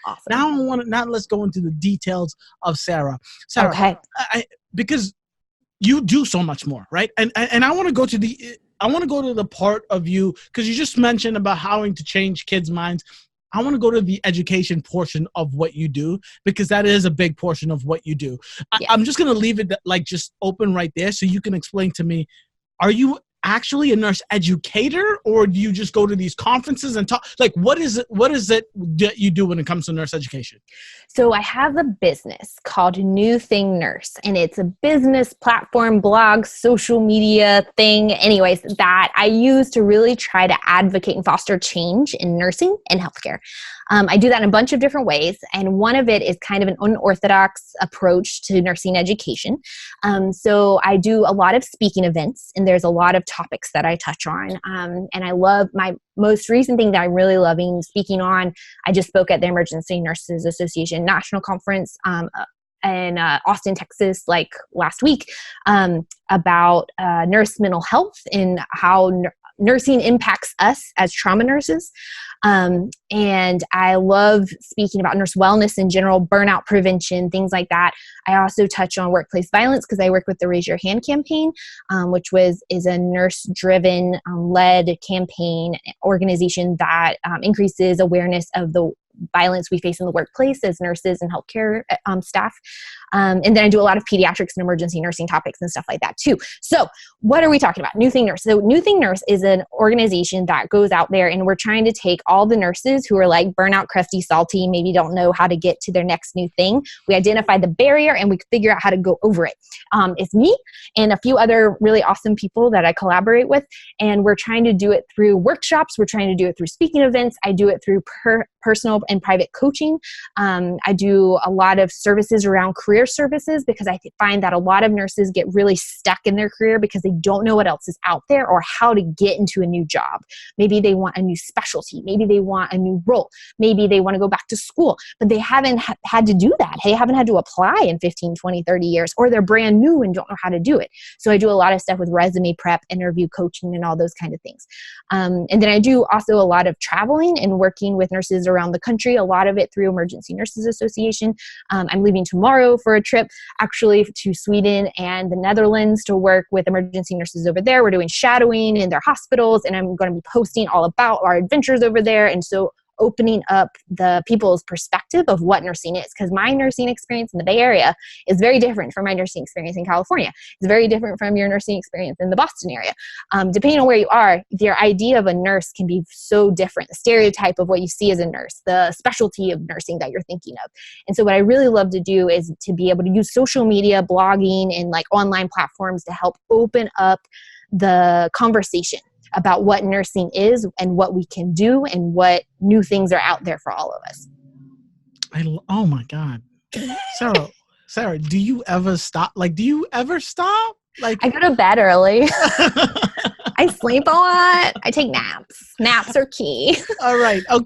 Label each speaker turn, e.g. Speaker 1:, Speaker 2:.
Speaker 1: Awesome.
Speaker 2: Now let's go into the details of Sarah. Sarah,
Speaker 1: okay.
Speaker 2: Because you do so much more, right? And I want to go to the part of you, because you just mentioned about having to change kids' minds. I want to go to the education portion of what you do, because that is a big portion of what you do. I'm just going to leave it just open right there so you can explain to me, are you actually a nurse educator, or do you just go to these conferences and talk? Like, what is it that you do when it comes to nurse education?
Speaker 1: So I have a business called New Thing Nurse, and it's a business platform, blog, social media thing, anyways, that I use to really try to advocate and foster change in nursing and healthcare. I do that in a bunch of different ways, and one of it is kind of an unorthodox approach to nursing education. So I do a lot of speaking events, and there's a lot of topics that I touch on. And I love my most recent thing that I'm really loving speaking on. I just spoke at the Emergency Nurses Association National Conference in Austin, Texas, like last week, about nurse mental health and how nursing impacts us as trauma nurses. And I love speaking about nurse wellness in general, burnout prevention, things like that. I also touch on workplace violence because I work with the Raise Your Hand campaign, which is a nurse-driven, led campaign organization that increases awareness of the violence we face in the workplace as nurses and healthcare staff. And then I do a lot of pediatrics and emergency nursing topics and stuff like that too. So what are we talking about? New Thing Nurse. So New Thing Nurse is an organization that goes out there, and we're trying to take all the nurses who are like burnout, crusty, salty, maybe don't know how to get to their next new thing. We identify the barrier and we figure out how to go over it. It's me and a few other really awesome people that I collaborate with. And we're trying to do it through workshops. We're trying to do it through speaking events. I do it through personal and private coaching. I do a lot of services around career services, because I find that a lot of nurses get really stuck in their career because they don't know what else is out there or how to get into a new job. Maybe they want a new specialty. Maybe they want a new role. Maybe they want to go back to school, but they haven't had to do that. They haven't had to apply in 15, 20, 30 years, or they're brand new and don't know how to do it. So I do a lot of stuff with resume prep, interview coaching, and all those kind of things. And then I do also a lot of traveling and working with nurses around the country, a lot of it through Emergency Nurses Association. I'm leaving tomorrow for a trip actually to Sweden and the Netherlands to work with emergency nurses over there. We're doing shadowing in their hospitals, and I'm going to be posting all about our adventures over there. And so opening up the people's perspective of what nursing is, because my nursing experience in the Bay Area is very different from my nursing experience in California. It's very different from your nursing experience in the Boston area. Depending on where you are, your idea of a nurse can be so different. The stereotype of what you see as a nurse, the specialty of nursing that you're thinking of. And so what I really love to do is to be able to use social media, blogging, and like online platforms to help open up the conversation about what nursing is and what we can do and what new things are out there for all of us.
Speaker 2: Oh my God. Sarah, do you ever stop? Like, do you ever stop? Like,
Speaker 1: I go to bed early. I sleep a lot. I take naps. Naps are key.
Speaker 2: All right. Okay.